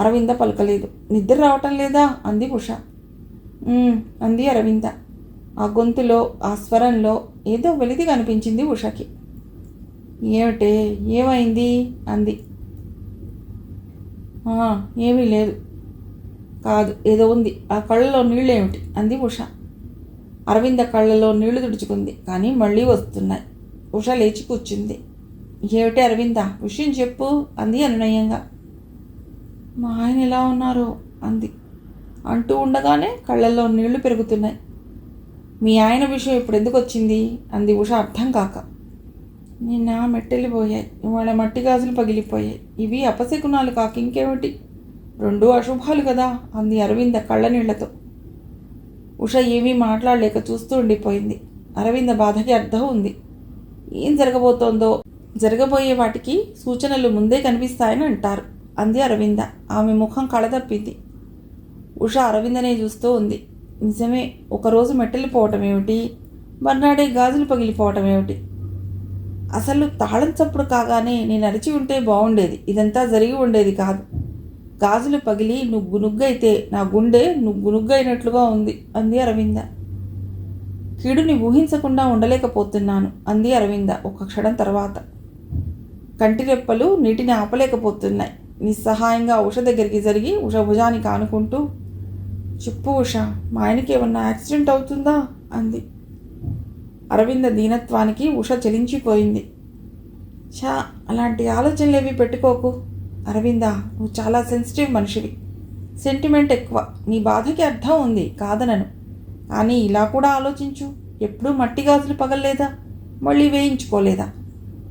అరవింద పలకలేదు. నిద్ర రావటం లేదా అంది ఉష. అంది అరవింద. ఆ గొంతులో, ఆ స్వరంలో ఏదో వెలితి కనిపించింది ఉషకి. ఏమిటే, ఏమైంది అంది. ఏమీ లేదు. కాదు, ఏదో ఉంది. ఆ కళ్ళలో నీళ్ళేమిటి అంది ఉష. అరవింద కళ్ళలో నీళ్లు తుడుచుకుంది, కానీ మళ్ళీ వస్తున్నాయి. ఉష లేచి కూర్చుంది. ఏమిటి అరవింద, విషయం చెప్పు అంది అనునయంగా. మా ఆయన ఎలా ఉన్నారో అంది. అంటూ ఉండగానే కళ్ళల్లో నీళ్లు పెరుగుతున్నాయి. మీ ఆయన విషయం ఇప్పుడు ఎందుకు వచ్చింది అంది ఉష అర్థం కాక. నిన్న మెట్టెళ్ళిపోయాయి, ఇవాళ మట్టి గాజులు పగిలిపోయాయి. ఇవి అపశకునాలు కాక ఇంకేమిటి? 2 అశుభాలు కదా అంది అరవింద కళ్ళ నీళ్లతో. ఉష ఏమీ మాట్లాడలేక చూస్తూ ఉండిపోయింది. అరవింద బాధకి అర్థం ఉంది. ఏం జరగబోతోందో, జరగబోయే వాటికి సూచనలు ముందే కనిపిస్తాయని అంటారు అంది అరవింద. ఆమె ముఖం కళదప్పింది. ఉష అరవిందనే చూస్తూ ఉంది. నిజమే, ఒకరోజు మెట్టెళ్ళిపోవటం ఏమిటి, మర్నాడే గాజులు పగిలిపోవటం ఏమిటి? అసలు తాళం చప్పుడు కాగానే నేను అరిచి ఉంటే బాగుండేది. ఇదంతా జరిగి ఉండేది కాదు. గాజులు పగిలి నుగ్గు నుగ్గైతే నా గుండె నుగ్గు నుగ్గైనట్లుగా ఉంది అంది అరవింద. కీడుని ఊహించకుండా ఉండలేకపోతున్నాను అంది అరవింద ఒక క్షణం తర్వాత. కంటిరెప్పలు నీటిని ఆపలేకపోతున్నాయి. నిస్సహాయంగా ఉష దగ్గరికి జరిగి ఉష భుజానికి ఆనుకుంటూ, చెప్పు ఉష, మా ఆయనకి ఏమన్నా యాక్సిడెంట్ అవుతుందా అంది. అరవింద దీనత్వానికి ఉష చలించిపోయింది. ఛా, అలాంటి ఆలోచనలేవి పెట్టుకోకు అరవింద, నువ్వు చాలా సెన్సిటివ్ మనిషివి. సెంటిమెంట్ ఎక్కువ. నీ బాధకి అర్థం ఉంది, కాదనను. కానీ ఇలా కూడా ఆలోచించు. ఎప్పుడూ మట్టి గాజులు పగల్లేదా, మళ్ళీ వేయించుకోలేదా?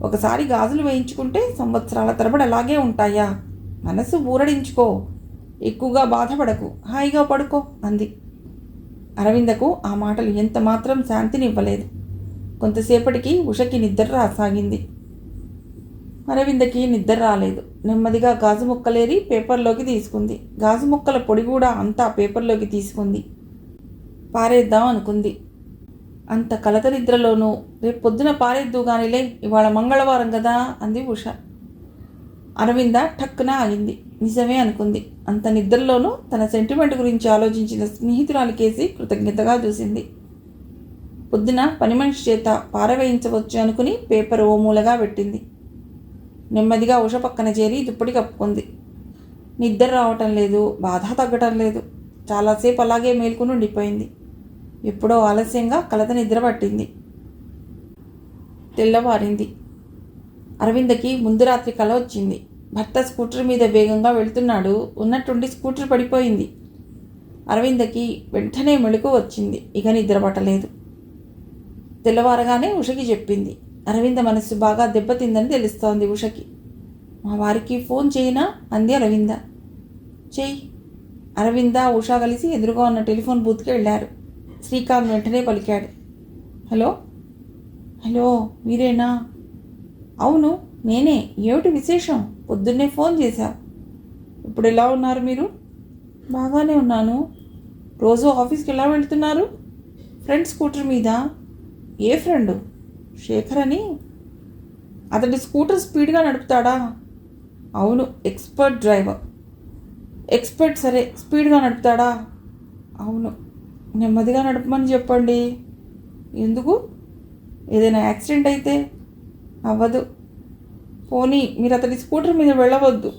ఒకసారి గాజులు వేయించుకుంటే సంవత్సరాల తరబడి అలాగే ఉంటాయా? మనసు ఊరడించుకో, ఎక్కువగా బాధపడకు, హాయిగా పడుకో అంది. అరవిందకు ఆ మాటలు ఎంత మాత్రం శాంతినివ్వలేదు. కొంతసేపటికి ఉషకి నిద్ర రాసాగింది. అరవిందకి నిద్ర రాలేదు. నెమ్మదిగా గాజు ముక్కలేరి పేపర్లోకి తీసుకుంది. గాజు ముక్కల పొడి కూడా అంతా పేపర్లోకి తీసుకుంది. పారేద్దాం అనుకుంది. అంత కలత నిద్రలోనూ రేపు పొద్దున పారేద్దుగానిలే, ఇవాళ మంగళవారం కదా అంది ఉష. అరవింద ఠక్కున ఆగింది. నిజమే అనుకుంది. అంత నిద్రలోనూ తన సెంటిమెంట్ గురించి ఆలోచించిన స్నేహితురాలికేసి కృతజ్ఞతగా చూసింది. పొద్దున పని మనిషి చేత పారవేయించవచ్చు అనుకుని పేపర్ ఓ మూలగా పెట్టింది. నెమ్మదిగా ఉష పక్కన చేరి దుప్పటి కప్పుకుంది. నిద్ర రావటం లేదు, బాధ తగ్గటం లేదు. చాలాసేపు అలాగే మేల్కొని ఉండిపోయింది. ఎప్పుడో ఆలస్యంగా కలత నిద్ర పట్టింది. తెల్లవారింది. అరవిందకి ముందు రాత్రి కల వచ్చింది. భర్త స్కూటర్ మీద వేగంగా వెళ్తున్నాడు. ఉన్నట్టుండి స్కూటర్ పడిపోయింది. అరవిందకి వెంటనే మెళుకు వచ్చింది. ఇక నిద్ర పట్టలేదు. తెల్లవారగానే ఉషకి చెప్పింది. అరవింద మనస్సు బాగా దెబ్బతిందని తెలుస్తోంది ఉషకి. మా వారికి ఫోన్ చేయనా అంది అరవింద. చెయ్యి. అరవింద ఉషా కలిసి ఎదురుగా ఉన్న టెలిఫోన్ బూత్కి వెళ్ళారు. శ్రీకాంత్ వెంటనే పలికాడు. హలో. హలో, మీరేనా? అవును, నేనే. ఏమిటి విశేషం? పొద్దున్నే ఫోన్ చేశావు. ఇప్పుడు ఎలా ఉన్నారు మీరు? బాగానే ఉన్నాను. రోజు ఆఫీస్కి ఎలా వెళ్తున్నారు? ఫ్రెండ్ స్కూటర్ మీద. ఏ ఫ్రెండు? శేఖర్ అని. అతడి స్కూటర్ స్పీడ్గా నడుపుతాడా? అవును, ఎక్స్పర్ట్ డ్రైవర్. ఎక్స్పర్ట్ సరే, స్పీడ్గా నడుపుతాడా? అవును. నెమ్మదిగా నడపమని చెప్పండి. ఎందుకు? ఏదైనా యాక్సిడెంట్ అయితే? అవ్వదు. పోనీ మీరు అతడి స్కూటర్ మీద వెళ్ళవద్దు.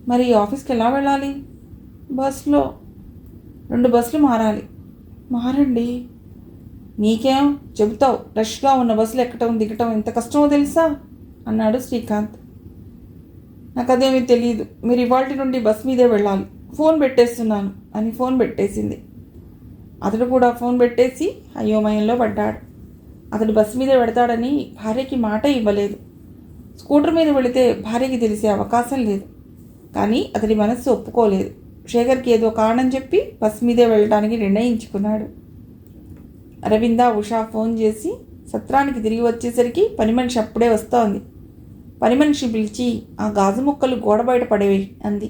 మరి ఆఫీస్కి ఎలా వెళ్ళాలి? బస్లో. 2 బస్సులు మారాలి. మారండి. నీకేం చెబుతావు? రష్గా ఉన్న బస్సులు ఎక్కటం దిగటం ఎంత కష్టమో తెలుసా అన్నాడు శ్రీకాంత్. నాకు అదేమీ తెలియదు. మీరు ఇవాల్టి నుండి బస్ మీదే వెళ్ళాలి. ఫోన్ పెట్టేస్తున్నాను అని ఫోన్ పెట్టేసింది. అతడు కూడా ఫోన్ పెట్టేసి అయోమయంలో పడ్డాడు. అతడు బస్సు మీద పెడతాడని భార్యకి మాట ఇవ్వలేదు. స్కూటర్ మీద వెళితే భార్యకి తెలిసే అవకాశం లేదు. కానీ అతడి మనస్సు ఒప్పుకోలేదు. శేఖర్కి ఏదో కారణం చెప్పి బస్ మీదే వెళ్ళడానికి నిర్ణయించుకున్నాడు. అరవింద ఉషా ఫోన్ చేసి సత్రానికి తిరిగి వచ్చేసరికి పని మనిషి అప్పుడే వస్తోంది. పని మనిషి పిలిచి ఆ గాజు ముక్కలు గోడ బయట పడేవి అంది.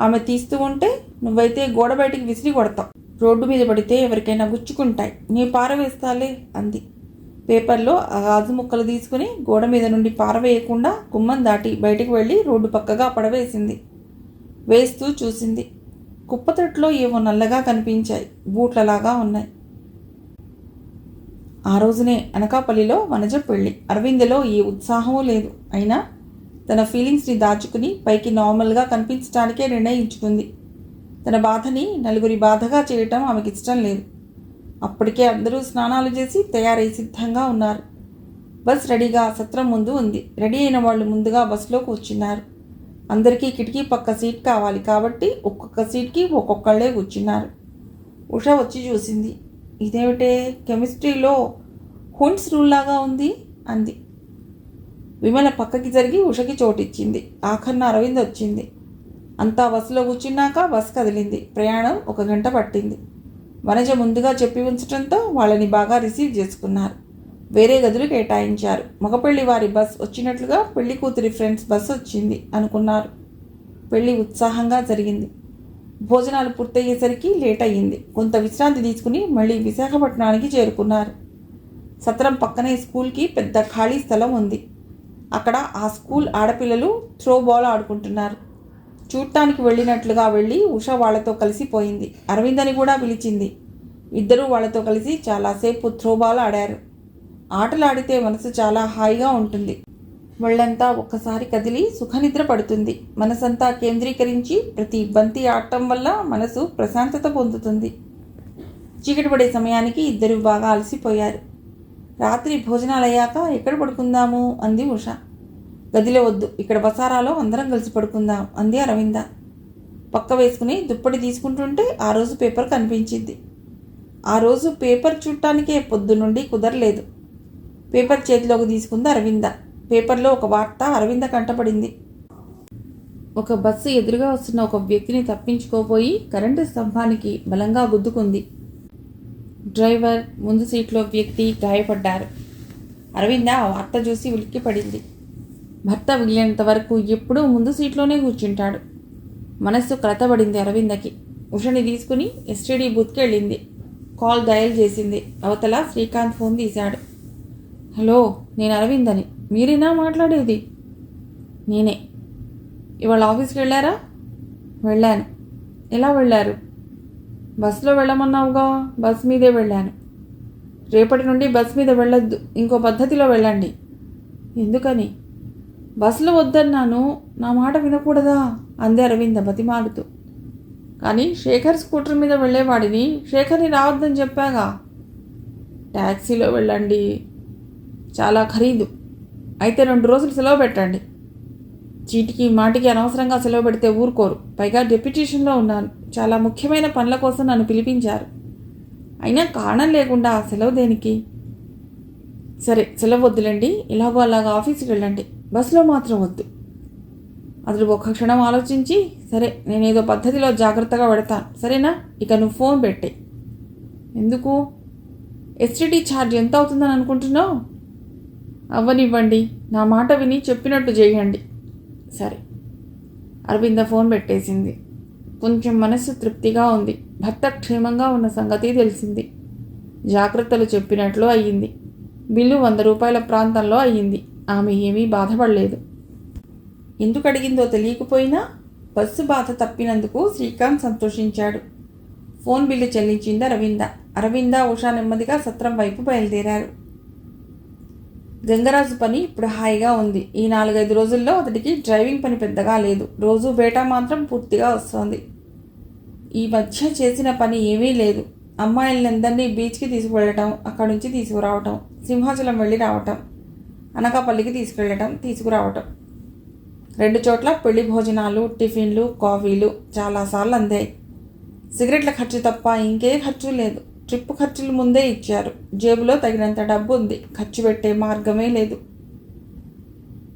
ఆమె తీస్తూ ఉంటే నువ్వైతే గోడ బయటికి విసిరి కొడతావు. రోడ్డు మీద పడితే ఎవరికైనా గుచ్చుకుంటాయి. నీ పారవేస్తాలే అంది. పేపర్లో ఆ గాజు ముక్కలు తీసుకుని గోడ మీద నుండి పారవేయకుండా గుమ్మం దాటి బయటికి వెళ్ళి రోడ్డు పక్కగా పడవేసింది. వేస్తూ చూసింది. కుప్పతొట్లో ఏవో నల్లగా కనిపించాయి. బూట్లలాగా ఉన్నాయి. ఆ రోజునే అనకాపల్లిలో వనజ పెళ్ళి. అరవిందలో ఏ ఉత్సాహమూ లేదు. అయినా తన ఫీలింగ్స్ని దాచుకుని పైకి నార్మల్గా కనిపించడానికే నిర్ణయించుకుంది. తన బాధని నలుగురి బాధగా చేయటం ఆమెకి ఇష్టం లేదు. అప్పటికే అందరూ స్నానాలు చేసి తయారై సిద్ధంగా ఉన్నారు. బస్ రెడీగా సత్రం ముందు ఉంది. రెడీ అయిన వాళ్ళు ముందుగా బస్సులో కూర్చున్నారు. అందరికీ కిటికీ పక్క సీట్ కావాలి కాబట్టి ఒక్కొక్క సీట్కి ఒక్కొక్కళ్ళే కూర్చున్నారు. ఉష వచ్చి చూసింది. ఇదేమిటే కెమిస్ట్రీలో హుండ్స్ రూల్లాగా ఉంది అంది. విమల పక్కకి జరిగి ఉషకి చోటిచ్చింది. ఆఖరణ అరవింద్ వచ్చింది. అంతా బస్సులో కూర్చున్నాక బస్ కదిలింది. ప్రయాణం 1 గంట పట్టింది. వనజ ముందుగా చెప్పి ఉంచడంతో వాళ్ళని బాగా రిసీవ్ చేసుకున్నారు. వేరే గదులు కేటాయించారు. మగపెళ్లి వారి బస్ వచ్చినట్లుగా పెళ్లి కూతురి ఫ్రెండ్స్ బస్ వచ్చింది అనుకున్నారు. పెళ్లి ఉత్సాహంగా జరిగింది. భోజనాలు పూర్తయ్యేసరికి లేట్ అయ్యింది. కొంత విశ్రాంతి తీసుకుని మళ్ళీ విశాఖపట్నానికి చేరుకున్నారు. సత్రం పక్కనే స్కూల్కి పెద్ద ఖాళీ స్థలం ఉంది. అక్కడ ఆ స్కూల్ ఆడపిల్లలు త్రో బాల్ ఆడుకుంటున్నారు. చూడటానికి వెళ్ళినట్లుగా వెళ్ళి ఉష వాళ్లతో కలిసిపోయింది. అరవిందని కూడా పిలిచింది. ఇద్దరూ వాళ్లతో కలిసి చాలాసేపు త్రోబాల్ ఆడారు. ఆటలు ఆడితే మనసు చాలా హాయిగా ఉంటుంది. వాళ్ళంతా ఒక్కసారి కదిలి సుఖనిద్ర పడుతుంది. మనసంతా కేంద్రీకరించి ప్రతి బంతి ఆడటం వల్ల మనసు ప్రశాంతత పొందుతుంది. చీకటి పడే సమయానికి ఇద్దరు బాగా అలసిపోయారు. రాత్రి భోజనాలయ్యాక ఎక్కడ పడుకుందాము అంది ఉష. గదిలో వద్దు, ఇక్కడ బసారాలో అందరం కలిసి పడుకుందాం అంది అరవింద. పక్క వేసుకుని దుప్పటి తీసుకుంటుంటే ఆ రోజు పేపర్ కనిపించింది. ఆ రోజు పేపర్ చూడటానికే పొద్దునుండి కుదరలేదు. పేపర్ చేతిలోకి తీసుకుంది అరవింద. పేపర్లో ఒక వార్త అరవింద కంటపడింది. ఒక బస్సు ఎదురుగా వస్తున్న ఒక వ్యక్తిని తప్పించుకోపోయి కరెంటు స్తంభానికి బలంగా గుద్దుకుంది. డ్రైవర్, ముందు సీట్లో వ్యక్తి గాయపడ్డారు. అరవింద ఆ వార్త చూసి ఉలిక్కిపడింది. భర్త వీలైనంత వరకు ఎప్పుడూ ముందు సీట్లోనే కూర్చుంటాడు. మనస్సు కలతబడింది అరవిందకి. ఉషని తీసుకుని ఎస్టీడీ బూత్కి వెళ్ళింది. కాల్ డయల్ చేసింది. అవతల శ్రీకాంత్ ఫోన్ తీశాడు. హలో, నేను అరవిందని. మీరేనా మాట్లాడేది? నేనే. ఇవాళ ఆఫీస్కి వెళ్ళారా? వెళ్ళాను. ఎలా వెళ్ళారు? బస్సులో వెళ్ళమన్నావుగా. బస్ మీదే వెళ్ళాను. రేపటి నుండి బస్ మీద వెళ్ళొద్దు, ఇంకో పద్ధతిలో వెళ్ళండి. ఎందుకని? బస్సులో వద్దన్నాను, నా మాట వినకూడదా? అంది అరవింద బతిమాలుతూ. కానీ శేఖర్ స్కూటర్ మీద వెళ్ళేవాడిని, శేఖర్ని రావద్దని చెప్పాగా. ట్యాక్సీలో వెళ్ళండి. చాలా ఖరీదు. అయితే 2 రోజులు సెలవు పెట్టండి. చీటికి మాటికి అనవసరంగా సెలవు పెడితే ఊరుకోరు. పైగా డెప్యుటేషన్లో ఉన్నాను. చాలా ముఖ్యమైన పనుల కోసం నన్ను పిలిపించారు. అయినా కారణం లేకుండా సెలవు దేనికి? సరే, సెలవు వద్దులేండి. ఇలాగో అలాగా ఆఫీస్కి వెళ్ళండి. బస్సులో మాత్రం వద్దు. అతడు ఒక్క క్షణం ఆలోచించి, సరే, నేనేదో పద్ధతిలో జాగ్రత్తగా పెడతాను, సరేనా? ఇక నువ్వు ఫోన్ పెట్టే. ఎందుకు? ఎస్టీడీ ఛార్జ్ ఎంత అవుతుందని అనుకుంటున్నావు? అవ్వనివ్వండి. నా మాట విని చెప్పినట్టు చేయండి. సరే. అరవింద ఫోన్ పెట్టేసింది. కొంచెం మనస్సు తృప్తిగా ఉంది. భర్త క్షేమంగా ఉన్న సంగతి తెలిసింది. జాగ్రత్తలు చెప్పినట్లు అయ్యింది. బిల్లు 100 రూపాయల ప్రాంతంలో అయ్యింది. ఆమె ఏమీ బాధపడలేదు. ఎందుకు అడిగిందో తెలియకపోయినా బస్సు బాధ తప్పినందుకు శ్రీకాంత్ సంతోషించాడు. ఫోన్ బిల్లు చెల్లించింది అరవింద. ఉషా నెమ్మదిగా సత్రం వైపు బయలుదేరారు. గంగరాజు పని ఇప్పుడు హాయిగా ఉంది. ఈ 4-5 రోజుల్లో అతడికి డ్రైవింగ్ పని పెద్దగా లేదు. రోజు బేటా మాత్రం పూర్తిగా వస్తోంది. ఈ మధ్య చేసిన పని ఏమీ లేదు. అమ్మాయిలందరినీ బీచ్కి తీసుకువెళ్ళటం, అక్కడి నుంచి తీసుకురావటం, సింహాచలం వెళ్ళి రావటం, అనకాపల్లికి తీసుకెళ్ళటం, తీసుకురావటం. 2 చోట్ల పెళ్లి భోజనాలు, టిఫిన్లు, కాఫీలు చాలాసార్లు అందాయి. సిగరెట్ల ఖర్చు తప్ప ఇంకే ఖర్చు లేదు. ట్రిప్ ఖర్చులు ముందే ఇచ్చారు. జేబులో తగినంత డబ్బు ఉంది. ఖర్చు పెట్టే మార్గమే లేదు.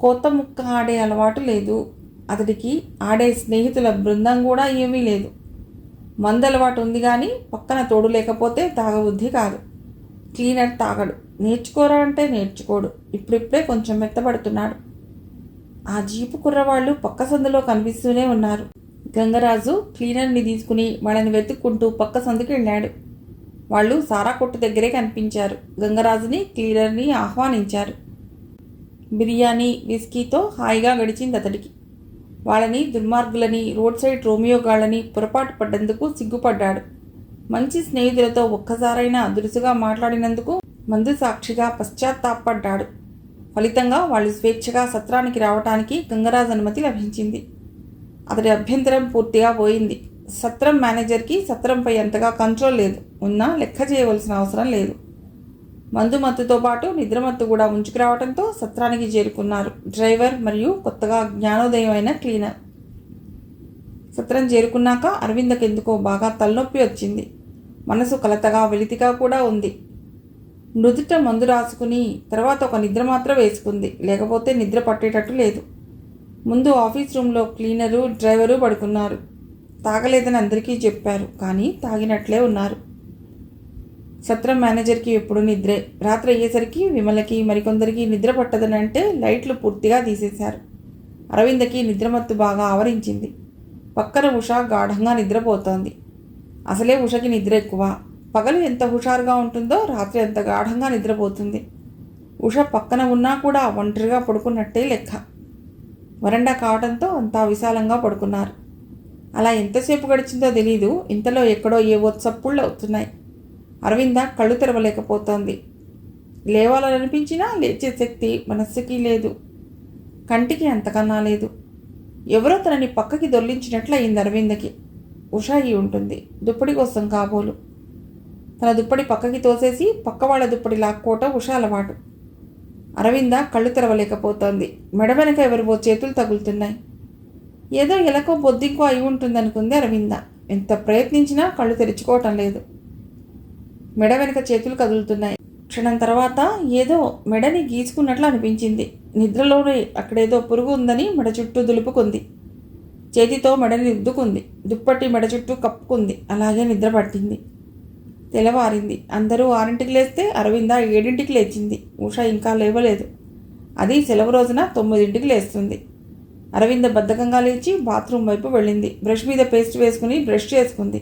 కోత ముక్క ఆడే అలవాటు లేదు అతడికి. ఆడే స్నేహితుల బృందం కూడా ఏమీ లేదు. మందలవాటు ఉంది కానీ పక్కన తోడు లేకపోతే తాగబుద్ధి కాదు. క్లీనర్ తాగడు. నేర్చుకోరా అంటే నేర్చుకోడు. ఇప్పుడిప్పుడే కొంచెం మెత్తబడుతున్నాడు. ఆ జీపు కుర్రవాళ్ళు పక్క సందులో కనిపిస్తూనే ఉన్నారు. గంగరాజు క్లీనర్ని తీసుకుని వాళ్ళని వెతుక్కుంటూ పక్క సందుకి వెళ్ళాడు. వాళ్ళు సారా కొట్టు దగ్గరే కనిపించారు. గంగరాజుని, క్లీనర్ని ఆహ్వానించారు. బిర్యానీ, విస్కీతో హాయిగా గడిచింది అతడికి. వాళ్ళని దుర్మార్గులని, రోడ్ సైడ్ రోమియోగాళ్ళని పొరపాటు పడ్డందుకు సిగ్గుపడ్డాడు. మంచి స్నేహితులతో ఒక్కసారైనా దురుసుగా మాట్లాడినందుకు మందు సాక్షిగా పశ్చాత్తాపడ్డాడు. ఫలితంగా వాళ్ళు స్వేచ్ఛగా సత్రానికి రావటానికి గంగరాజు అనుమతి లభించింది. అతడి అభ్యంతరం పూర్తిగా పోయింది. సత్రం మేనేజర్కి సత్రంపై అంతగా కంట్రోల్ లేదు. ఉన్నా లెక్క చేయవలసిన అవసరం లేదు. మందు మత్తుతో పాటు నిద్రమత్తు కూడా ఉంచుకురావడంతో సత్రానికి చేరుకున్నారు డ్రైవర్ మరియు కొత్తగా జ్ఞానోదయం అయిన క్లీనర్. సత్రం చేరుకున్నాక అరవిందకెందుకో బాగా తలనొప్పి వచ్చింది. మనసు కలతగా వెలితిగా కూడా ఉంది. నుదుట మందు రాసుకుని తర్వాత ఒక నిద్ర మాత్రం వేసుకుంది. లేకపోతే నిద్ర పట్టేటట్టు లేదు. ముందు ఆఫీస్ రూమ్లో క్లీనరు, డ్రైవరు పడుకున్నారు. తాగలేదని అందరికీ చెప్పారు, కానీ తాగినట్లే ఉన్నారు. సత్రం మేనేజర్కి ఎప్పుడు నిద్రే. రాత్రి అయ్యేసరికి విమలకి మరికొందరికి నిద్ర పట్టదని అంటే లైట్లు పూర్తిగా తీసేశారు. అరవిందకి నిద్రమత్తు బాగా ఆవరించింది. పక్కన ఉష గాఢంగా నిద్రపోతోంది. అసలే ఉషకి నిద్ర ఎక్కువ. పగలు ఎంత హుషారుగా ఉంటుందో రాత్రి అంత గాఢంగా నిద్రపోతుంది. ఉష పక్కన ఉన్నా కూడా ఒంటరిగా పడుకున్నట్టే లెక్క. వరండా కావడంతో అంతా విశాలంగా పడుకున్నారు. అలా ఎంతసేపు గడిచిందో తెలీదు. ఇంతలో ఎక్కడో ఏవో చప్పుళ్ళు అవుతున్నాయి. అరవింద కళ్ళు తెరవలేకపోతోంది. లేవాలనిపించినా లేచే శక్తి మనస్సుకి లేదు. కంటికి అంతకన్నా లేదు. ఎవరో తనని పక్కకి దొర్లించినట్లు అయింది అరవిందకి. ఉష అయి ఉంటుంది. దుప్పటి కోసం కాబోలు. తన దుప్పటి పక్కకి తోసేసి పక్క వాళ్ళ దుప్పటి లాక్కోవటం ఉష అలవాటు. అరవింద కళ్ళు తెరవలేకపోతోంది. మెడ వెనక ఎవరివో చేతులు తగులుతున్నాయి. ఏదో ఎలకో బొద్దింకో అయి ఉంటుందనుకుంది అరవింద. ఎంత ప్రయత్నించినా కళ్ళు తెరుచుకోవటం లేదు. మెడ వెనక చేతులు కదులుతున్నాయి. క్షణం తర్వాత ఏదో మెడని గీసుకున్నట్లు అనిపించింది. నిద్రలోనే అక్కడేదో పురుగు ఉందని మెడ చుట్టూ దులుపుకుంది. చేతితో మెడని రుద్దుకుంది. దుప్పటి మెడ చుట్టూ కప్పుకుంది. అలాగే నిద్ర పట్టింది. తెల్లవారింది. అందరూ 6ంటికి లేస్తే అరవింద 7ంటికి లేచింది. ఉష ఇంకా లేవలేదు. అది సెలవు రోజున 9ంటికి లేస్తుంది. అరవింద బద్ధకంగా లేచి బాత్రూమ్ వైపు వెళ్ళింది. బ్రష్ మీద పేస్ట్ వేసుకుని బ్రష్ చేసుకుంది.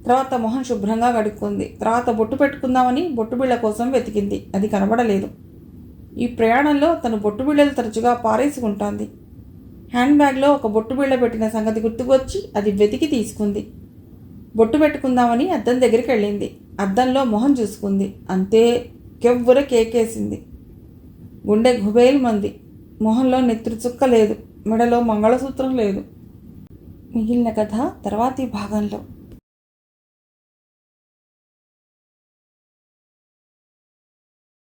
తర్వాత మొహం శుభ్రంగా కడుక్కుంది. తర్వాత బొట్టు పెట్టుకుందామని బొట్టు బిళ్ళ కోసం వెతికింది. అది కనబడలేదు. ఈ ప్రయాణంలో తను బొట్టు బిళ్ళలు తరచుగా పారేసుకుంటోంది. హ్యాండ్ బ్యాగ్లో ఒక బొట్టు బిళ్ళ పెట్టిన సంగతి గుర్తుకొచ్చి అది వెతికి తీసుకుంది. బొట్టు పెట్టుకుందామని అద్దం దగ్గరికి వెళ్ళింది. అద్దంలో మొహం చూసుకుంది. అంతే, కెవ్వుర కేకేసింది. గుండె గుబేలుమంది. మొహంలో నెత్తురు చుక్క లేదు. మెడలో మంగళసూత్రం లేదు. మిగిలిన కథ తర్వాతి భాగంలో.